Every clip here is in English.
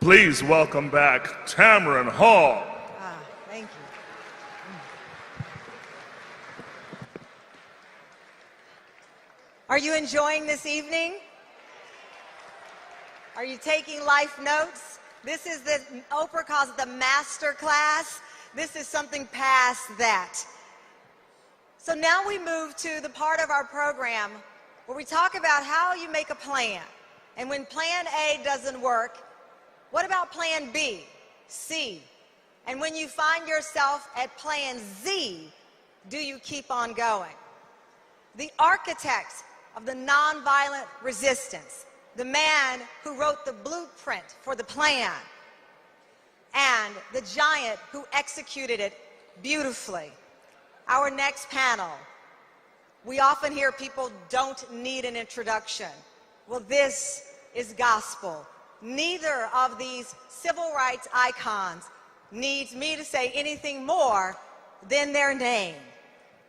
Please welcome back Tamron Hall. Thank you. Are you enjoying this evening? Are you taking life notes? This is the, Oprah calls it the master class. This is something past that. So now we move to the part of our program where we talk about how you make a plan. And when plan A doesn't work, what about plan B, C? And when you find yourself at plan Z, do you keep on going? The architect of the nonviolent resistance, the man who wrote the blueprint for the plan, and the giant who executed it beautifully. Our next panel. We often hear people don't need an introduction. Well, this is gospel. Neither of these civil rights icons needs me to say anything more than their name.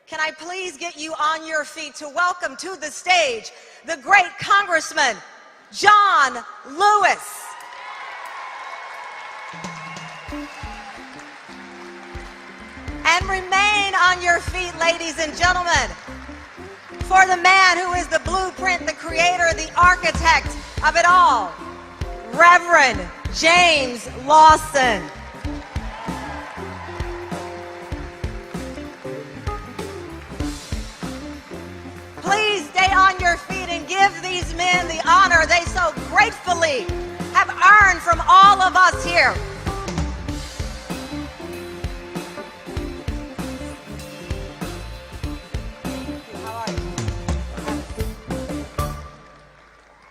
Can I please get you on your feet to welcome to the stage the great Congressman John Lewis. And remain on your feet, ladies and gentlemen, for the man who is the blueprint, the creator, the architect of it all, Reverend James Lawson. Please stay on your feet and give these men the honor they so gratefully have earned from all of us here.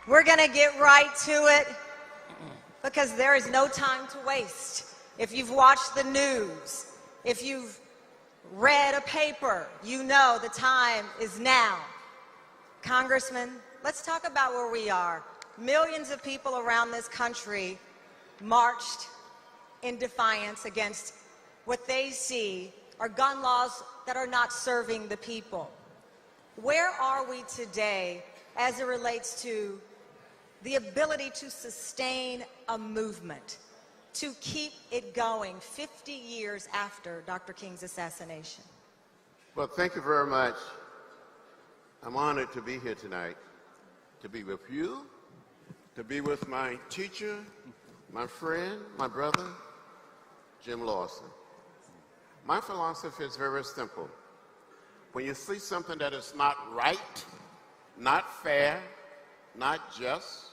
We're going to get right to it because there is no time to waste. If you've watched the news, if you've read a paper, you know the time is now. Congressman, let's talk about where we are. Millions of people around this country marched in defiance against what they see are gun laws that are not serving the people. Where are we today as it relates to the ability to sustain a movement, to keep it going 50 years after Dr. King's assassination? Well, thank you very much. I'm honored to be here tonight, to be with you, to be with my teacher, my friend, my brother, Jim Lawson. My philosophy is very simple. When you see something that is not right, not fair, not just,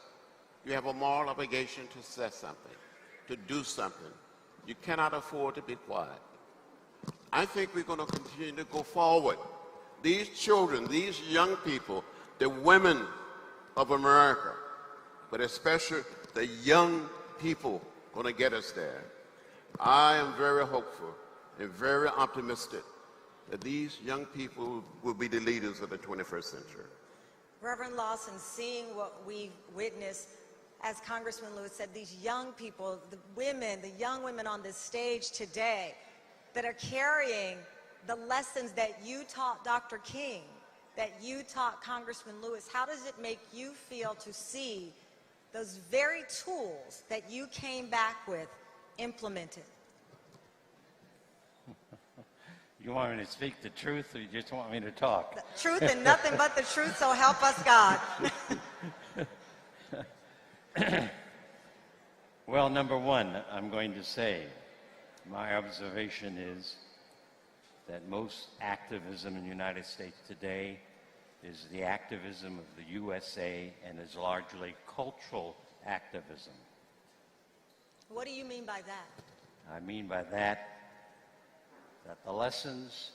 You have a moral obligation to say something, to do something. You cannot afford to be quiet. I think we're going to continue to go forward. These children, these young people, the women of America, but especially the young people going to get us there. I am very hopeful and very optimistic that these young people will be the leaders of the 21st century. Reverend Lawson, seeing what we've witnessed, as Congressman Lewis said, these young people, the women, the young women on this stage today that are carrying the lessons that you taught Dr. King, that you taught Congressman Lewis, how does it make you feel to see those very tools that you came back with implemented? You want me to speak the truth, or you just want me to talk? The truth and nothing but the truth, so help us God. Well, number one, I'm going to say, my observation is that most activism in the United States today is the activism of the USA and is largely cultural activism. What do you mean by that? I mean by that the lessons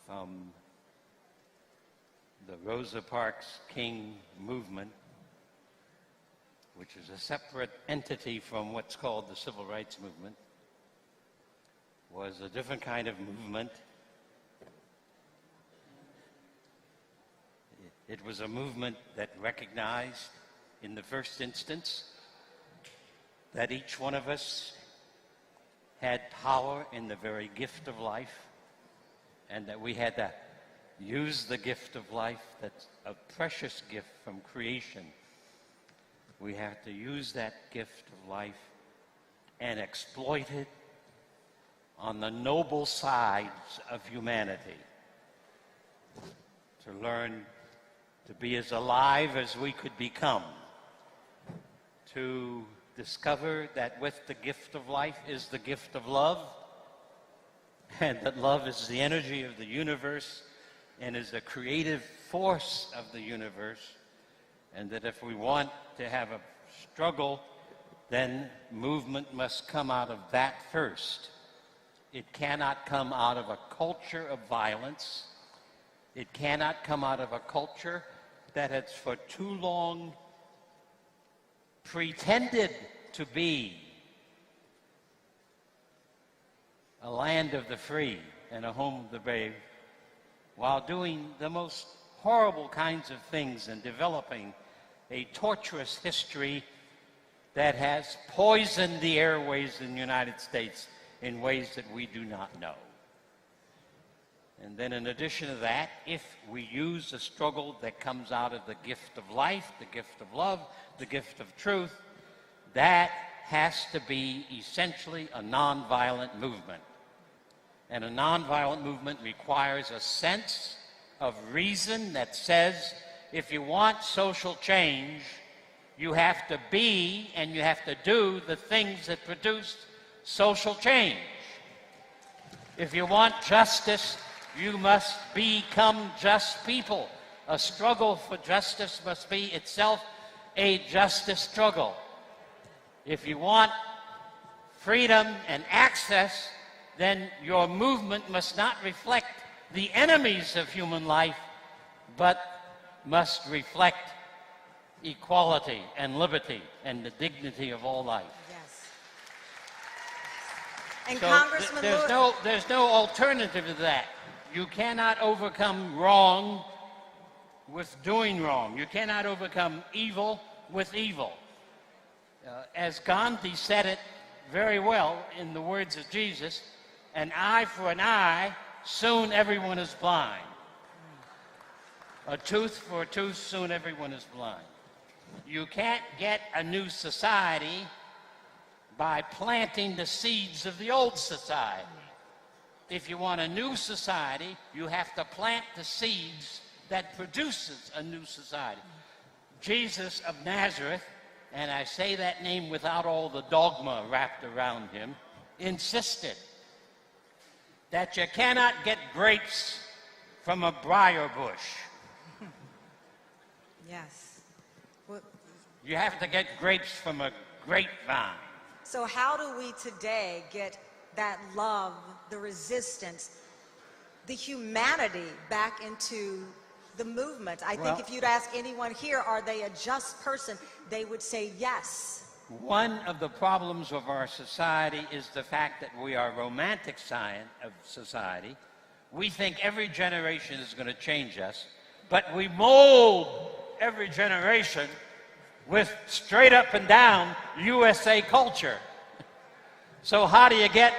from the Rosa Parks King movement, which is a separate entity from what's called the Civil Rights Movement, was a different kind of movement. It was a movement that recognized, in the first instance, that each one of us had power in the very gift of life, and that we had to use the gift of life, that's a precious gift from creation. We have to use that gift of life and exploit it on the noble sides of humanity, to learn to be as alive as we could become, to discover that with the gift of life is the gift of love, and that love is the energy of the universe and is the creative force of the universe, and that if we want to have a struggle, then movement must come out of that first. It cannot come out of a culture of violence. It cannot come out of a culture that has for too long pretended to be a land of the free and a home of the brave, while doing the most horrible kinds of things and developing a torturous history that has poisoned the airways in the United States in ways that we do not know. And then in addition to that, if we use a struggle that comes out of the gift of life, the gift of love, the gift of truth, that has to be essentially a nonviolent movement. And a nonviolent movement requires a sense of reason that says, if you want social change, you have to be and you have to do the things that produce social change. If you want justice, you must become just people. A struggle for justice must be itself a justice struggle. If you want freedom and access, then your movement must not reflect the enemies of human life, but must reflect equality and liberty and the dignity of all life. Yes. And So Congressman Lewis, there's no alternative to that. You cannot overcome wrong with doing wrong. You cannot overcome evil with evil. As Gandhi said it very well in the words of Jesus, an eye for an eye, soon everyone is blind. A tooth for a tooth, soon everyone is blind. You can't get a new society by planting the seeds of the old society. If you want a new society, you have to plant the seeds that produces a new society. Jesus of Nazareth, and I say that name without all the dogma wrapped around him, insisted that you cannot get grapes from a briar bush. yes. Well, You have to get grapes from a grapevine. So how do we today get that love, the resistance, the humanity back into the movement? I think if you'd ask anyone here, are they a just person, they would say yes. One of the problems of our society is the fact that we are romantic of society. We think every generation is going to change us, but we mold every generation with straight up and down USA culture. So how do you get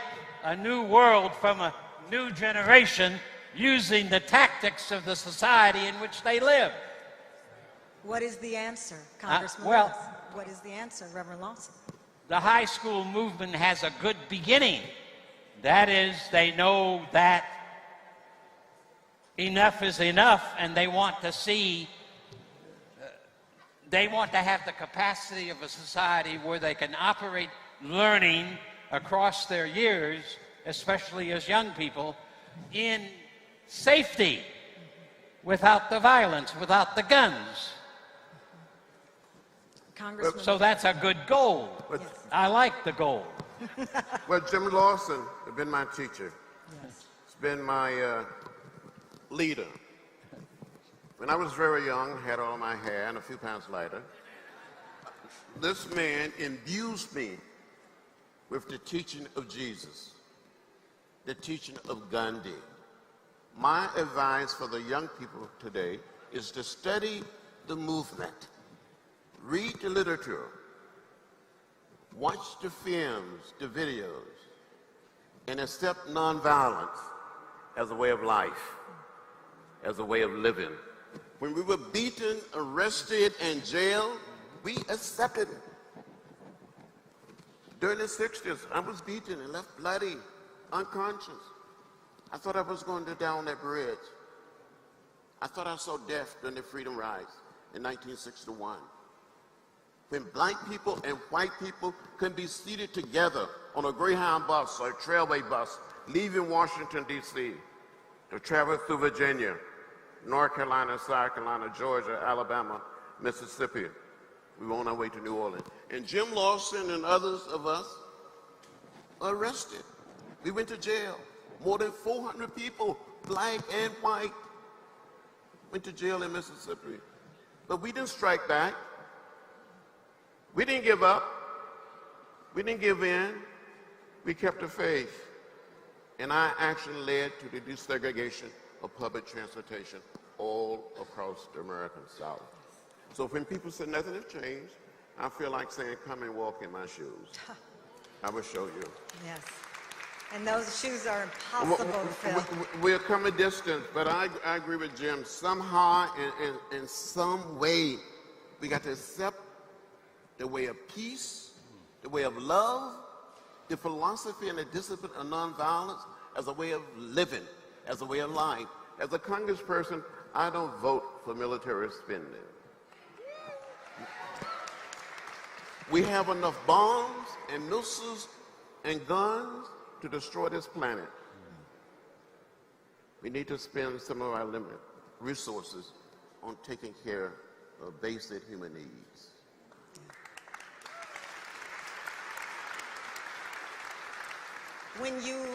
a new world from a new generation using the tactics of the society in which they live? What is the answer, Congressman? Well, what is the answer, Reverend Lawson? The high school movement has a good beginning. That is, they know that enough is enough, and they want to see, they want to have the capacity of a society where they can operate learning across their years, especially as young people, in safety, without the violence, without the guns. Congressman. So that's a good goal. Yes. I like the goal. Well, Jim Lawson has been my teacher. Yes. He's been my leader. When I was very young, had all my hair and a few pounds lighter, this man imbues me with the teaching of Jesus, the teaching of Gandhi. My advice for the young people today is to study the movement, read the literature, watch the films, the videos, and accept nonviolence as a way of life, as a way of living. When we were beaten, arrested, and jailed, we accepted it. During the 60s, I was beaten and left bloody, unconscious. I thought I was going to down that bridge. I thought I saw death during the Freedom Rides in 1961. When black people and white people can be seated together on a Greyhound bus or a Trailway bus, leaving Washington, D.C., to travel through Virginia, North Carolina, South Carolina, Georgia, Alabama, Mississippi. We were on our way to New Orleans. And Jim Lawson and others of us were arrested. We went to jail. More than 400 people, black and white, went to jail in Mississippi. But we didn't strike back. We didn't give up. We didn't give in. We kept the faith. And our action led to the desegregation of public transportation all across the American South. So when people say nothing has changed, I feel like saying, come and walk in my shoes. I will show you. Yes. And those shoes are impossible to fill. We're come a distance, but I agree with Jim. Somehow, in some way, we got to accept the way of peace, the way of love, the philosophy and the discipline of nonviolence as a way of living, as a way of life. As a congressperson, I don't vote for military spending. We have enough bombs and missiles and guns to destroy this planet. We need to spend some of our limited resources on taking care of basic human needs. When you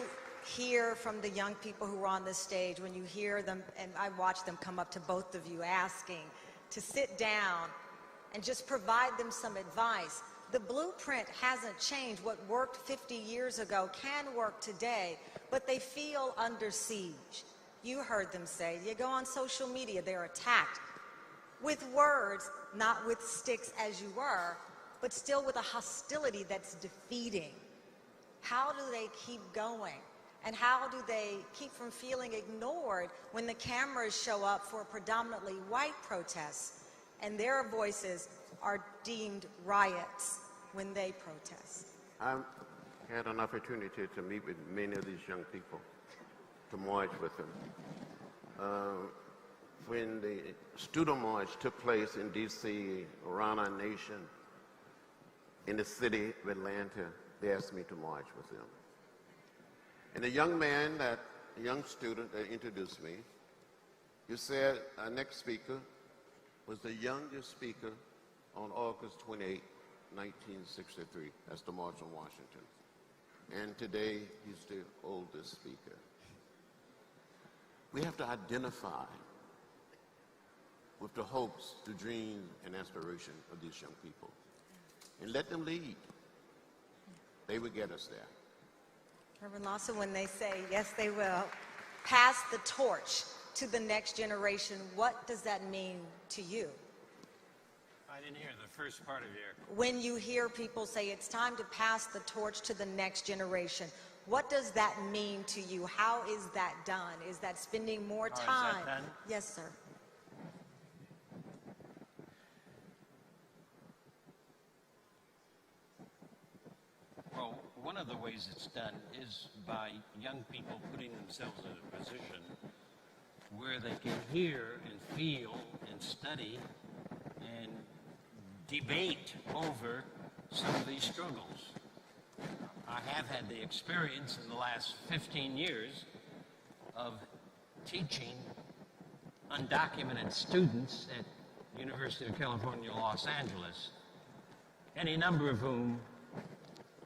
hear from the young people who are on this stage, when you hear them, and I watch them come up to both of you asking to sit down and just provide them some advice, the blueprint hasn't changed. What worked 50 years ago can work today, but they feel under siege. You heard them say, you go on social media, they're attacked with words, not with sticks as you were, but still with a hostility that's defeating. How do they keep going? And how do they keep from feeling ignored when the cameras show up for predominantly white protests and their voices are deemed riots when they protest? I've had an opportunity to meet with many of these young people, to march with them. When the student march took place in D.C., around our nation, in the city of Atlanta, they asked me to march with them. And the young man, that young student that introduced me, he said our next speaker was the youngest speaker on August 28, 1963. That's the March on Washington. And today, he's the oldest speaker. We have to identify with the hopes, the dreams, and aspiration of these young people. And let them lead. They will get us there. Reverend Lawson, when they say, yes, they will, pass the torch to the next generation, what does that mean to you? I didn't hear the first part of your... When you hear people say it's time to pass the torch to the next generation, what does that mean to you? How is that done? Is that spending more time? Is that done? Yes, sir. Well, one of the ways it's done is by young people putting themselves in a position where they can hear and feel and study and debate over some of these struggles. I have had the experience in the last 15 years of teaching undocumented students at University of California, Los Angeles, any number of whom,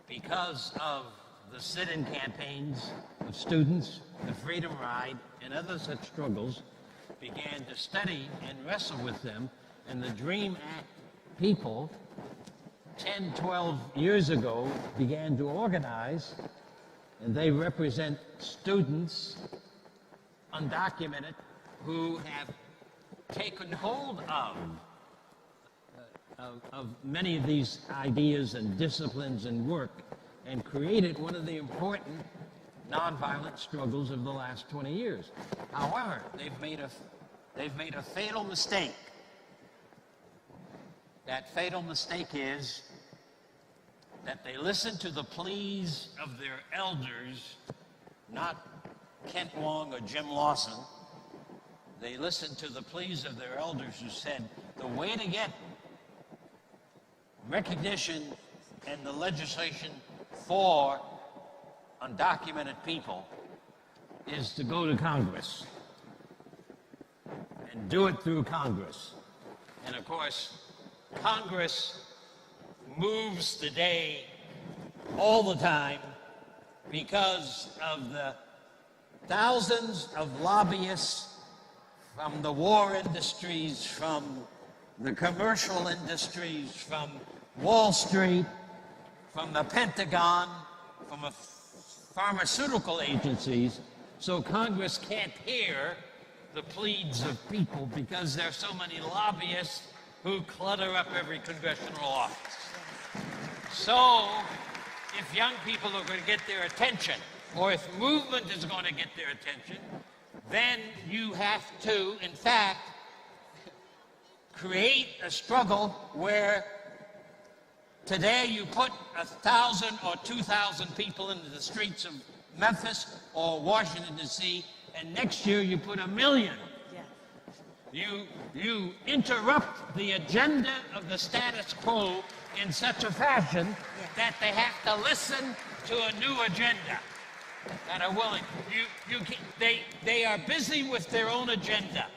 because of the sit-in campaigns of students, the Freedom Ride, and other such struggles, began to study and wrestle with them. And the DREAM Act people 10, 12 years ago began to organize, and they represent students, undocumented, who have taken hold of many of these ideas and disciplines and work and created one of the important nonviolent struggles of the last 20 years. However, they've made a fatal mistake. That fatal mistake is that they listen to the pleas of their elders, not Kent Wong or Jim Lawson. They listened to the pleas of their elders who said the way to get recognition and the legislation for undocumented people is to go to Congress and do it through Congress. And of course, Congress moves the day all the time because of the thousands of lobbyists from the war industries, from the commercial industries, from Wall Street, from the Pentagon, from pharmaceutical agencies. So Congress can't hear the pleas of people because there are so many lobbyists who clutter up every congressional office. So if young people are going to get their attention, or if movement is going to get their attention, then you have to, in fact, create a struggle where today you put 1,000 or 2,000 people into the streets of Memphis or Washington, D.C., and next year you put 1 million. You interrupt the agenda of the status quo in such a fashion that they have to listen to a new agenda that are willing. They are busy with their own agenda.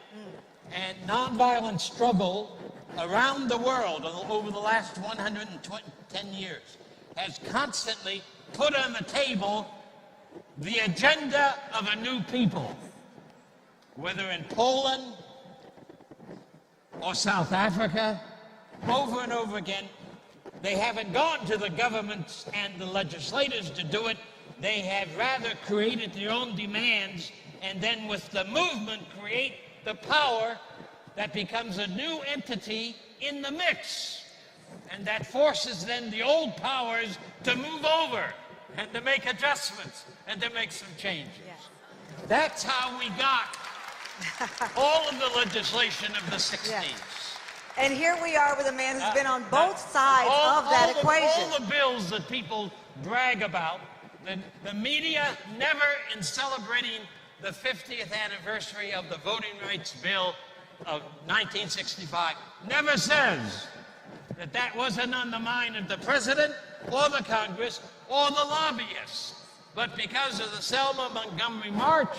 And nonviolent struggle around the world over the last 110 years has constantly put on the table the agenda of a new people, whether in Poland or South Africa, over and over again. They haven't gone to the governments and the legislators to do it. They have rather created their own demands, and then with the movement create the power that becomes a new entity in the mix. And that forces then the old powers to move over and to make adjustments and to make some changes. That's how we got all of the legislation of the 60s. And here we are with a man who's been on both sides of that equation. All the bills that people brag about, the media never, in celebrating the 50th anniversary of the Voting Rights Bill of 1965, never says that that wasn't on the mind of the president or the Congress or the lobbyists. But because of the Selma Montgomery March,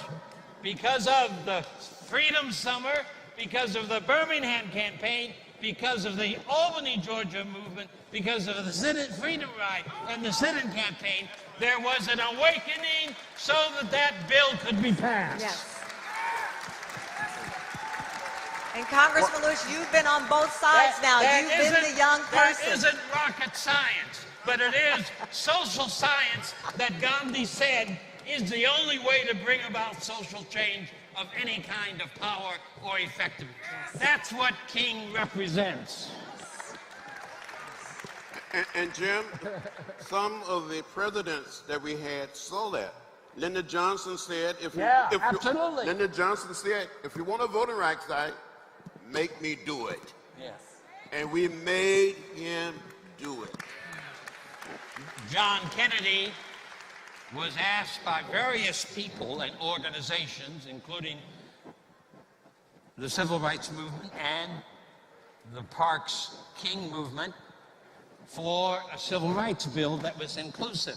because of the Freedom Summer, because of the Birmingham campaign, because of the Albany, Georgia movement, because of the sit-in freedom ride and the sit-in campaign, there was an awakening so that that bill could be passed. Yes. And Congressman Lewis, you've been on both sides now. You've been the young person. There isn't rocket science, but it is social science that Gandhi said is the only way to bring about social change of any kind of power or effectiveness. That's what King represents. And Jim, some of the presidents that we had saw that. Lyndon Johnson said, absolutely. Lyndon Johnson said, if you want a voting rights act, make me do it. Yes. And we made him do it. John Kennedy was asked by various people and organizations, including the Civil Rights Movement and the Parks King Movement, for a civil rights bill that was inclusive.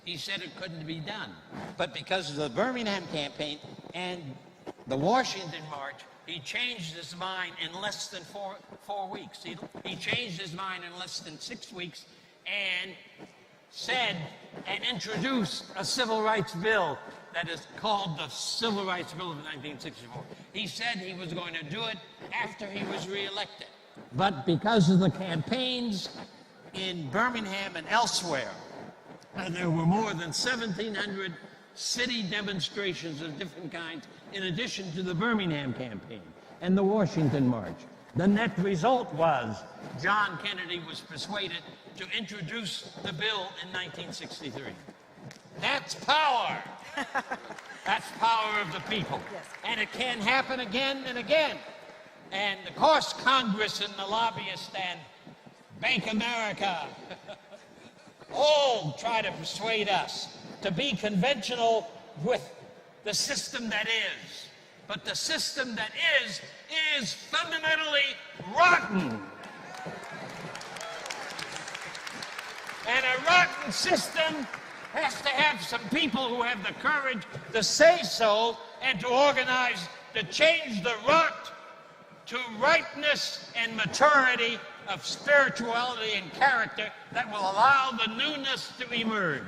He said it couldn't be done. But because of the Birmingham campaign and the Washington March, he changed his mind in less than four weeks. He changed his mind in less than 6 weeks and said and introduced a civil rights bill that is called the Civil Rights Bill of 1964. He said he was going to do it after he was reelected. But because of the campaigns in Birmingham and elsewhere, and there were more than 1,700 city demonstrations of different kinds, in addition to the Birmingham campaign and the Washington March. The net result was John Kennedy was persuaded to introduce the bill in 1963. That's power. That's power of the people. Yes. And it can happen again and again. And of course, Congress and the lobbyists and Bank America all try to persuade us to be conventional with the system that is. But the system that is fundamentally rotten. And a rotten system has to have some people who have the courage to say so and to organize to change the rot to rightness and maturity of spirituality and character that will allow the newness to emerge.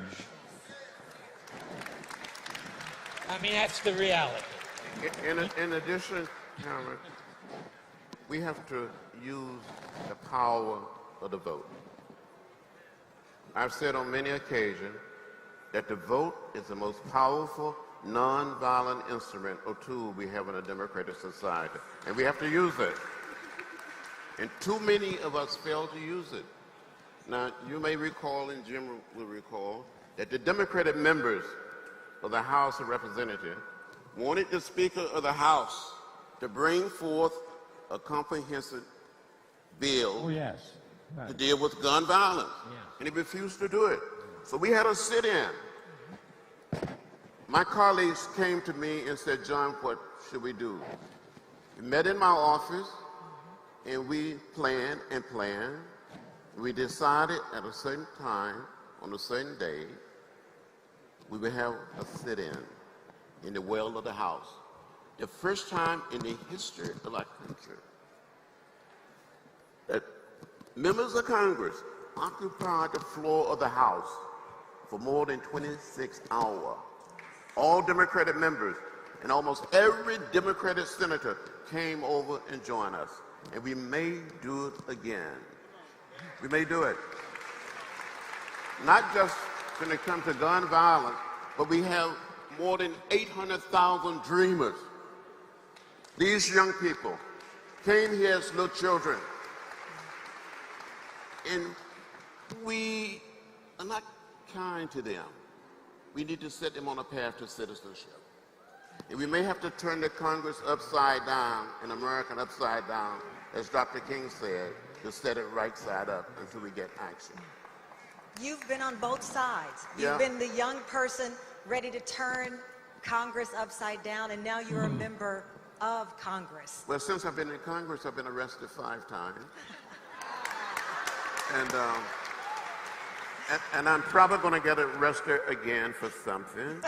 I mean, that's the reality. In addition, Tamron, we have to use the power of the vote. I've said on many occasions that the vote is the most powerful nonviolent instrument or tool we have in a democratic society, and we have to use it. And too many of us fail to use it. Now, you may recall, and Jim will recall, that the Democratic members of the House of Representatives wanted the Speaker of the House to bring forth a comprehensive bill to deal with gun violence, and he refused to do it. So we had a sit-in. My colleagues came to me and said, John, what should we do? We met in my office, and we planned and planned. We decided at a certain time, on a certain day, we would have a sit-in in the well of the House. The first time in the history of our country that members of Congress occupied the floor of the House for more than 26 hours. All Democratic members and almost every Democratic senator came over and joined us. And we may do it again. We may do it. Not just when it comes to gun violence, but we have more than 800,000 dreamers. These young people came here as little children. And we are not kind to them. We need to set them on a path to citizenship. And we may have to turn the Congress upside down and America upside down, as Dr. King said, to set it right side up until we get action. You've been on both sides. Yeah. You've been the young person ready to turn Congress upside down, and now you're a member of Congress. Well, since I've been in Congress, I've been arrested 5 times. And I'm probably going to get arrested again for something.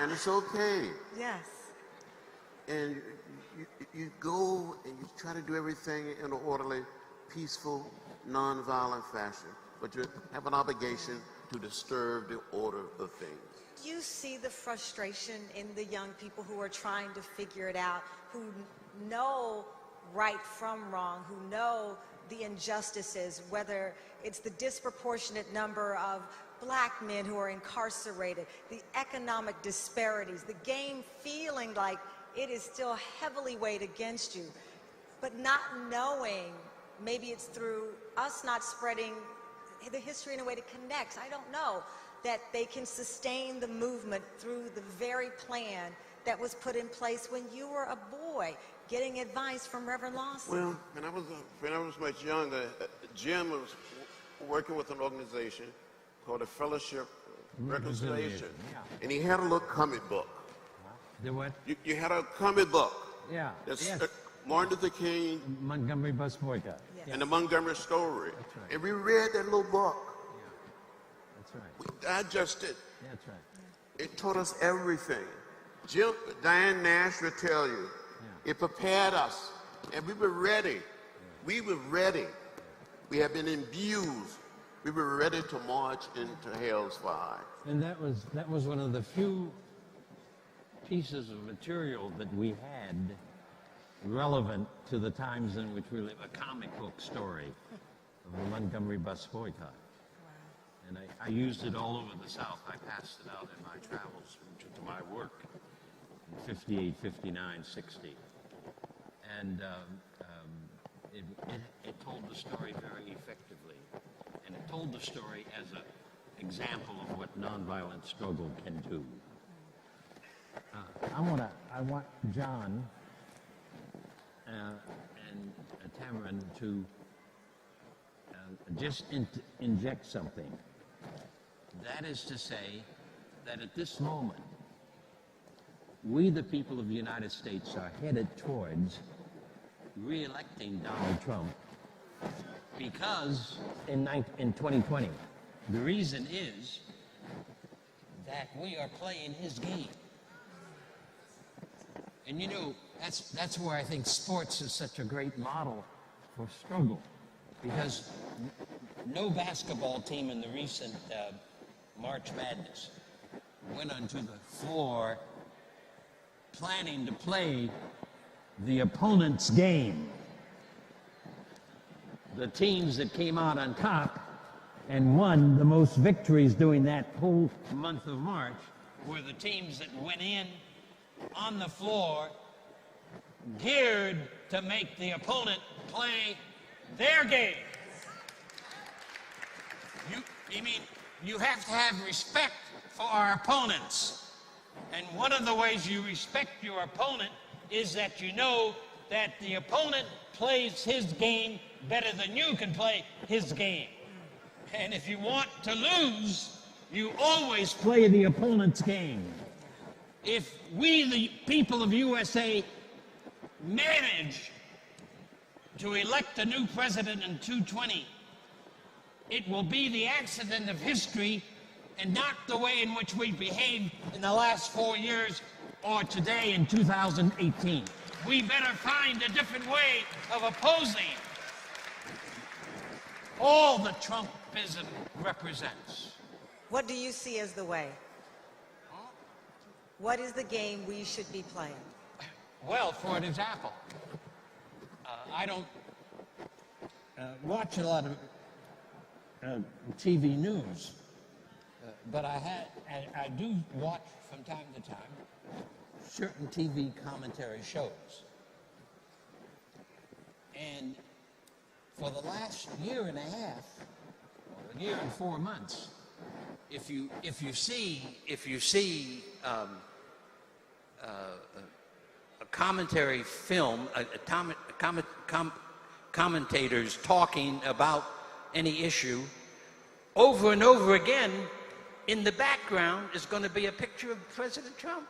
and it's okay. Yes. and you go and you try to do everything in an orderly, peaceful, nonviolent fashion, but you have an obligation to disturb the order of things. Do you see the frustration in the young people who are trying to figure it out, who know right from wrong, who know the injustices, whether it's the disproportionate number of black men who are incarcerated, the economic disparities, the game feeling like it is still heavily weighed against you, but not knowing, maybe it's through us not spreading the history in a way that connects, I don't know, that they can sustain the movement through the very plan that was put in place when you were a boy, getting advice from Reverend Lawson? Well, when I was much younger, Jim was working with an organization called the Fellowship Reconciliation, and he had a little comic book. The what? You had a comic book. Yeah. That's Yes. Martin Luther King Montgomery bus boycott. Yes. and the Montgomery story. That's right. And we read that little book. That's right. We digested. That's right. It taught us everything. Diane Nash will tell you, it prepared us, and we were ready. We were ready. We had been imbued. We were ready to march into hell's fire. And that was one of the few pieces of material that we had relevant to the times in which we live, a comic book story of the Montgomery bus boycott. And I used it all over the South. I passed it out in my travels to my work in 58, 59, 60. And it told the story very effectively. And it told the story as an example of what nonviolent struggle can do. I want John and Tamron to just inject something. That is to say that at this moment, we, the people of the United States, are headed towards re-electing Donald Trump because in 2020, the reason is that we are playing his game. And you know, that's where I think sports is such a great model for struggle, because no basketball team in the recent March Madness went onto the floor planning to play the opponent's game. The teams that came out on top and won the most victories during that whole month of March were the teams that went in on the floor geared to make the opponent play their game. You have to have respect for our opponents. And one of the ways you respect your opponent is that you know that the opponent plays his game better than you can play his game. And if you want to lose, you always play the opponent's game. If we, the people of USA, manage to elect a new president in 2020, it will be the accident of history and not the way in which we behaved in the last 4 years or today in 2018. We better find a different way of opposing all that Trumpism represents. What do you see as the way? What is the game we should be playing? Well, for an example, I don't watch a lot of TV news, but I do watch from time to time certain TV commentary shows. And for the last year and a half, or a year and 4 months, if you see a commentary film, commentators talking about any issue, over and over again, in the background is going to be a picture of President Trump.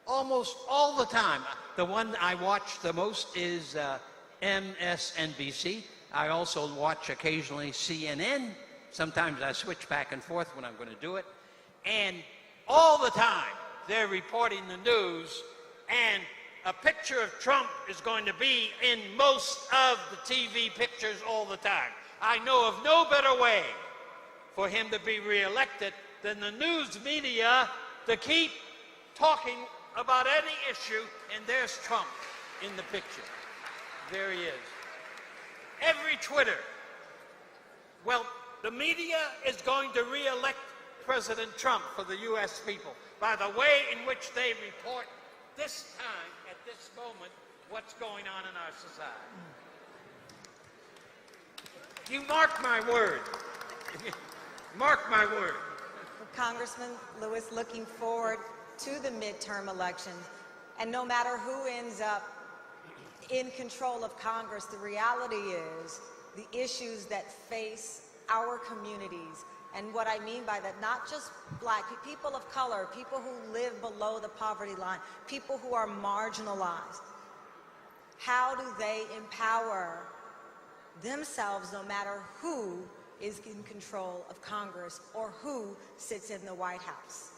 Almost all the time. The one I watch the most is MSNBC. I also watch occasionally CNN. Sometimes I switch back and forth when I'm going to do it. And all the time, they're reporting the news, and a picture of Trump is going to be in most of the TV pictures all the time. I know of no better way for him to be reelected than the news media to keep talking about any issue, and there's Trump in the picture. There he is. Every Twitter. Well, the media is going to reelect President Trump for the U.S. people by the way in which they report this time, at this moment, what's going on in our society. You mark my word. Mark my word. Congressman Lewis, looking forward to the midterm elections, and no matter who ends up in control of Congress, the reality is the issues that face our communities, and what I mean by that, not just black people of color, people who live below the poverty line, people who are marginalized. How do they empower themselves no matter who is in control of Congress or who sits in the White House?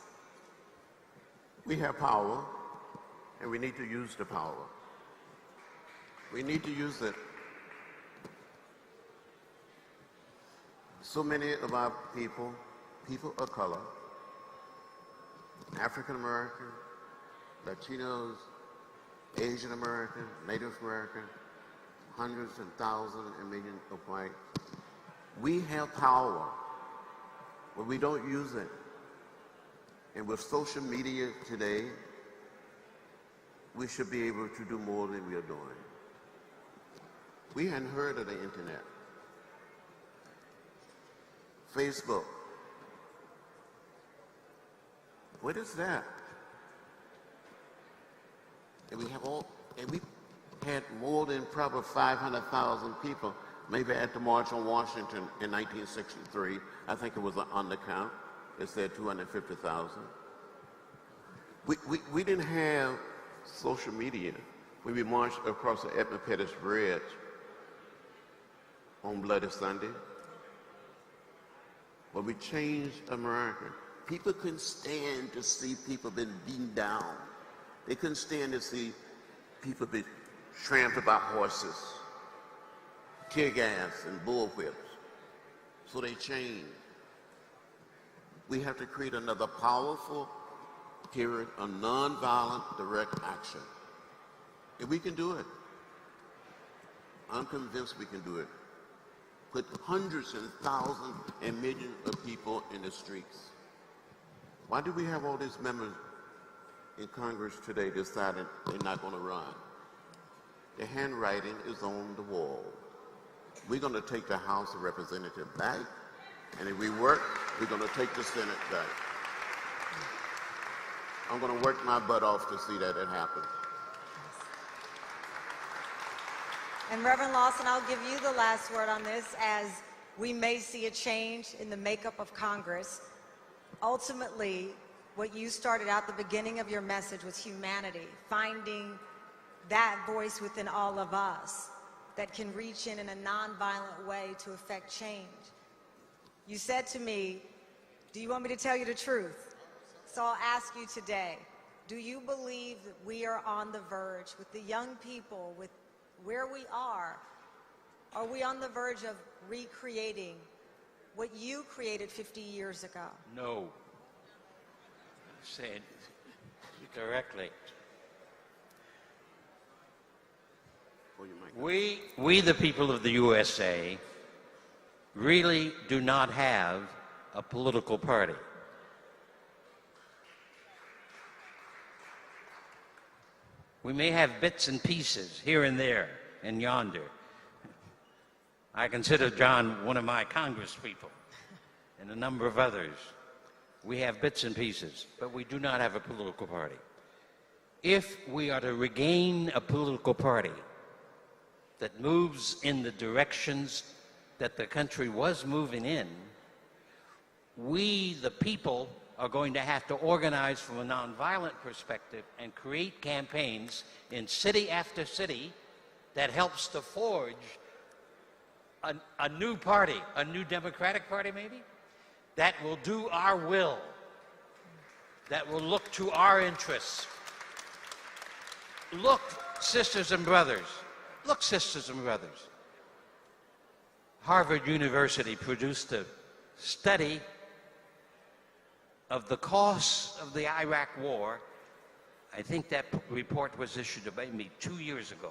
We have power, and we need to use the power. We need to use it. So many of our people of color, African American, Latinos, Asian American, Native American, hundreds and thousands and millions of white, we have power, but we don't use it. And with social media today, we should be able to do more than we are doing. We hadn't heard of the internet. Facebook. What is that? And we had more than probably 500,000 people, maybe at the March on Washington in 1963. I think it was an undercount. It said 250,000. We didn't have social media when we marched across the Edmund Pettus Bridge on Bloody Sunday. When we changed America, people couldn't stand to see people being beaten down. They couldn't stand to see people be trampled by horses, tear gas and bullwhips. So they changed. We have to create another powerful period of nonviolent direct action. And we can do it. I'm convinced we can do it. Put hundreds and thousands and millions of people in the streets. Why do we have all these members in Congress today deciding they're not going to run? The handwriting is on the wall. We're going to take the House of Representatives back, and if we work, we're going to take the Senate back. I'm going to work my butt off to see that it happens. And Reverend Lawson, I'll give you the last word on this, as we may see a change in the makeup of Congress. Ultimately, what you started out the beginning of your message was humanity, finding that voice within all of us that can reach in a nonviolent way to affect change. You said to me, do you want me to tell you the truth? So I'll ask you today, do you believe that we are on the verge with the young people, with where we are we on the verge of recreating what you created 50 years ago? No. Say it directly. We, the people of the USA, really do not have a political party. We may have bits and pieces here and there and yonder. I consider John one of my congresspeople and a number of others. We have bits and pieces, but we do not have a political party. If we are to regain a political party that moves in the directions that the country was moving in, we, the people, are going to have to organize from a nonviolent perspective and create campaigns in city after city that helps to forge a new party, a new Democratic Party maybe, that will do our will. that will look to our interests. Look, sisters and brothers. Look, sisters and brothers. Harvard University produced a study of the costs of the Iraq War. I think that report was issued maybe 2 years ago.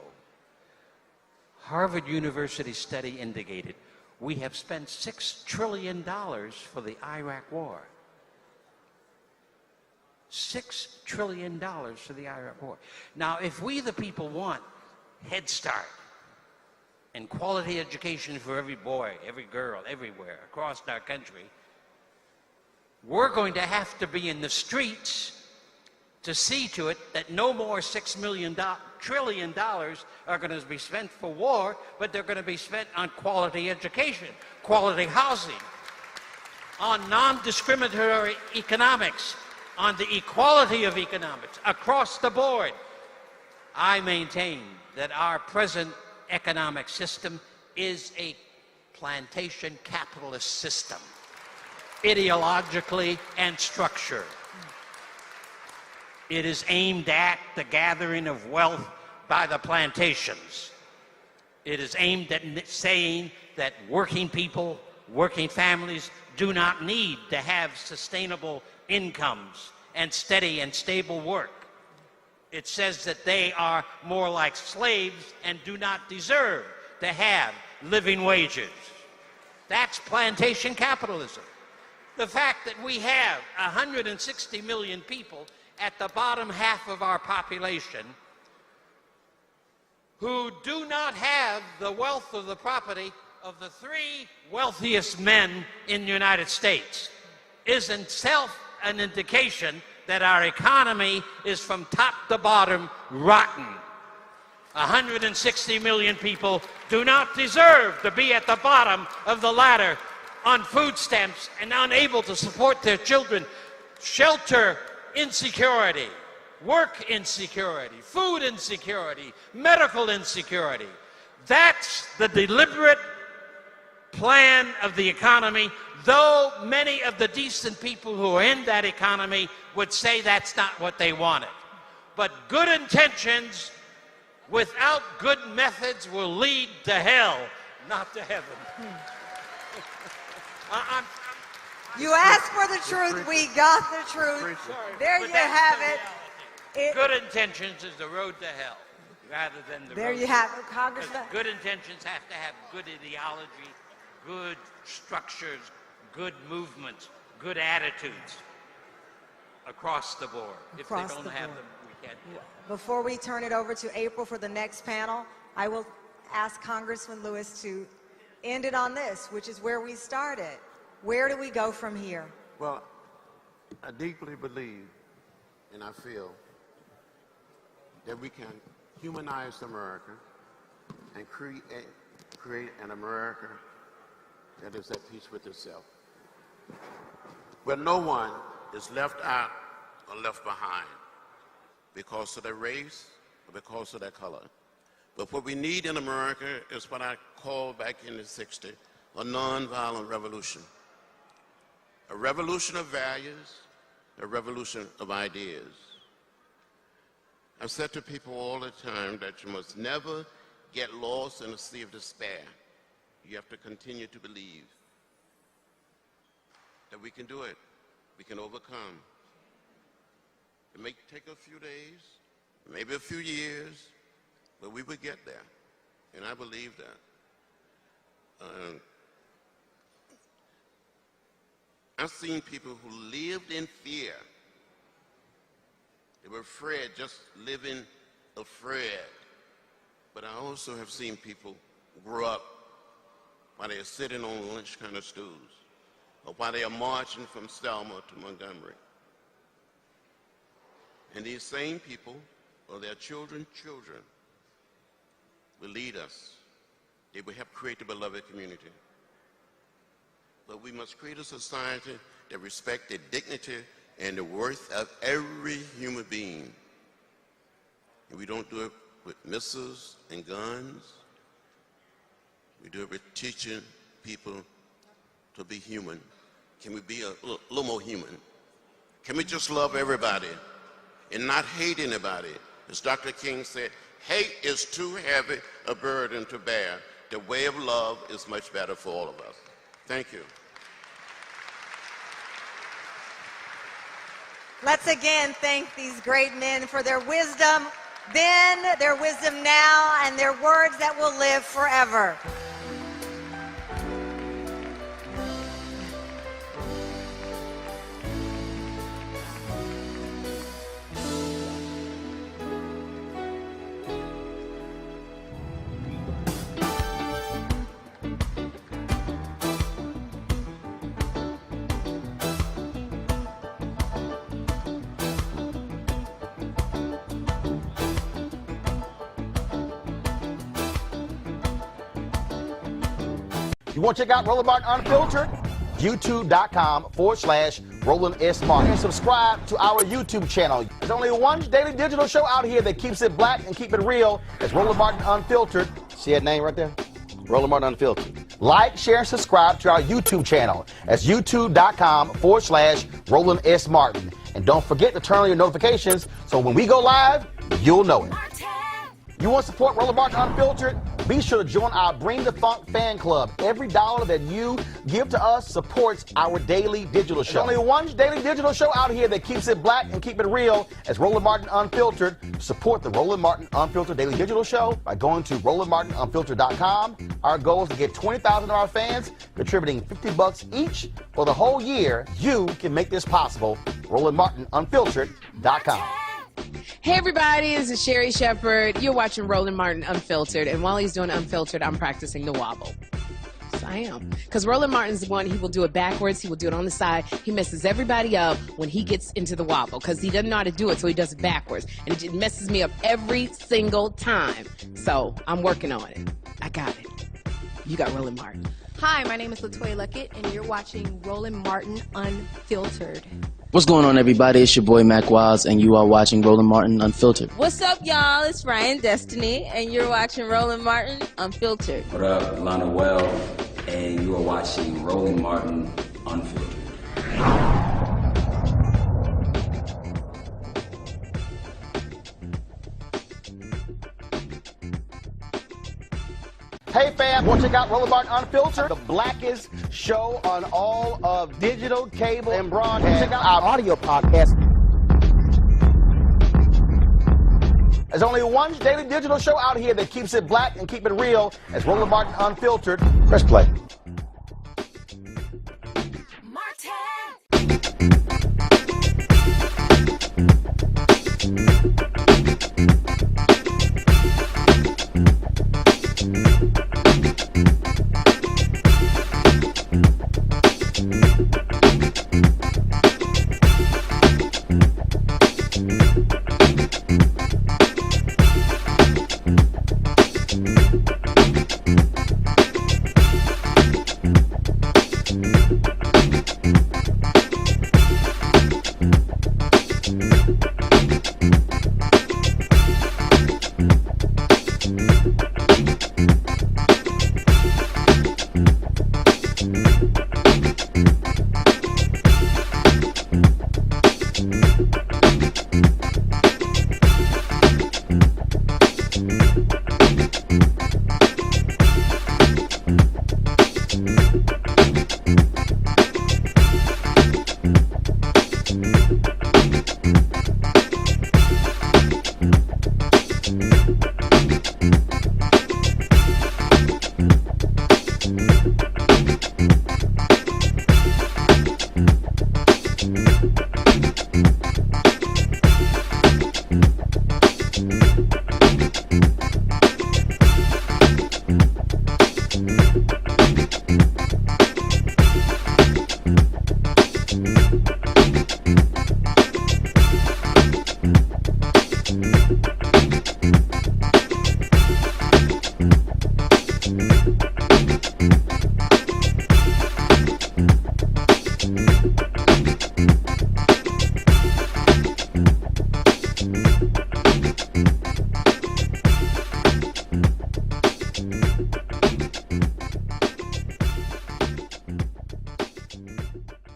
Harvard University study indicated we have spent $6 trillion for the Iraq War. $6 trillion for the Iraq War. Now, if we the people want Head Start and quality education for every boy, every girl, everywhere across our country, we're going to have to be in the streets to see to it that no more $6 trillion are going to be spent for war, but they're going to be spent on quality education, quality housing, on non-discriminatory economics, on the equality of economics across the board. I maintain that our present economic system is a plantation capitalist system, ideologically and structured. It is aimed at the gathering of wealth by the plantations. It is aimed at saying that working people, working families do not need to have sustainable incomes and steady and stable work. It says that they are more like slaves and do not deserve to have living wages. That's plantation capitalism. The fact that we have 160 million people at the bottom half of our population who do not have the wealth of the property of the 3 wealthiest men in the United States is in itself an indication that our economy is from top to bottom rotten. 160 million people do not deserve to be at the bottom of the ladder on food stamps and unable to support their children. Shelter insecurity, work insecurity, food insecurity, medical insecurity. That's the deliberate plan of the economy, though many of the decent people who are in that economy would say that's not what they wanted. But good intentions without good methods will lead to hell, not to heaven. You asked for the truth, we got the truth. There you have it. Good intentions is the road to hell, rather than the There road you to have it, Congressman. Good intentions have to have good ideology, good structures, good movements, good attitudes across the board. If they don't have them, we can't do it. Before we turn it over to April for the next panel, I will ask Congressman Lewis to end it on this, which is where we started. Where do we go from here? Well, I deeply believe and I feel that we can humanize America and create an America that is at peace with itself, where no one is left out or left behind because of their race or because of their color. But what we need in America is what I called back in the 60s a nonviolent revolution. A revolution of values, a revolution of ideas. I've said to people all the time that you must never get lost in a sea of despair. You have to continue to believe that we can do it. We can overcome. It may take a few days, maybe a few years, but we will get there. And I believe that. I've seen people who lived in fear. They were afraid, just living afraid. But I also have seen people grow up while they are sitting on lunch kind of stools, or while they are marching from Selma to Montgomery. And these same people, or their children, will lead us. They will help create the beloved community. But we must create a society that respects the dignity and the worth of every human being. And we don't do it with missiles and guns. We do it with teaching people to be human. Can we be a little more human? Can we just love everybody and not hate anybody? As Dr. King said, hate is too heavy a burden to bear. The way of love is much better for all of us. Thank you. Let's again thank these great men for their wisdom then, their wisdom now, and their words that will live forever. You want to check out Roland Martin Unfiltered? YouTube.com/Roland S. Martin. And subscribe to our YouTube channel. There's only one daily digital show out here that keeps it black and keep it real. It's Roland Martin Unfiltered. See that name right there? Roland Martin Unfiltered. Like, share, and subscribe to our YouTube channel. That's YouTube.com/Roland S. Martin. And don't forget to turn on your notifications so when we go live, you'll know it. You want to support Roland Martin Unfiltered? Be sure to join our Bring the Funk fan club. Every dollar that you give to us supports our daily digital show. There's only one daily digital show out here that keeps it black and keep it real. It's Roland Martin Unfiltered. Support the Roland Martin Unfiltered daily digital show by going to RolandMartinUnfiltered.com. Our goal is to get 20,000 of our fans contributing $50 each for the whole year. You can make this possible. RolandMartinUnfiltered.com. Hey everybody, this is Sherry Shepherd. You're watching Roland Martin Unfiltered, and while he's doing Unfiltered, I'm practicing the wobble. Yes, I am. Because Roland Martin's the one, he will do it backwards, he will do it on the side. He messes everybody up when he gets into the wobble, because he doesn't know how to do it, so he does it backwards. And it just messes me up every single time. So, I'm working on it. I got it. You got Roland Martin. Hi, my name is LaToya Luckett, and you're watching Roland Martin Unfiltered. What's going on, everybody? It's your boy Mac Wiles, and you are watching Roland Martin Unfiltered. What's up, y'all? It's Ryan Destiny, and you're watching Roland Martin Unfiltered. What up, Lana Well, and you are watching Roland Martin Unfiltered. Hey fam, want to check out Roland Martin Unfiltered? The blackest show on all of digital, cable, and broadcast. Check out our audio podcast. There's only one daily digital show out here that keeps it black and keep it real. It's Roland Martin Unfiltered. Press play.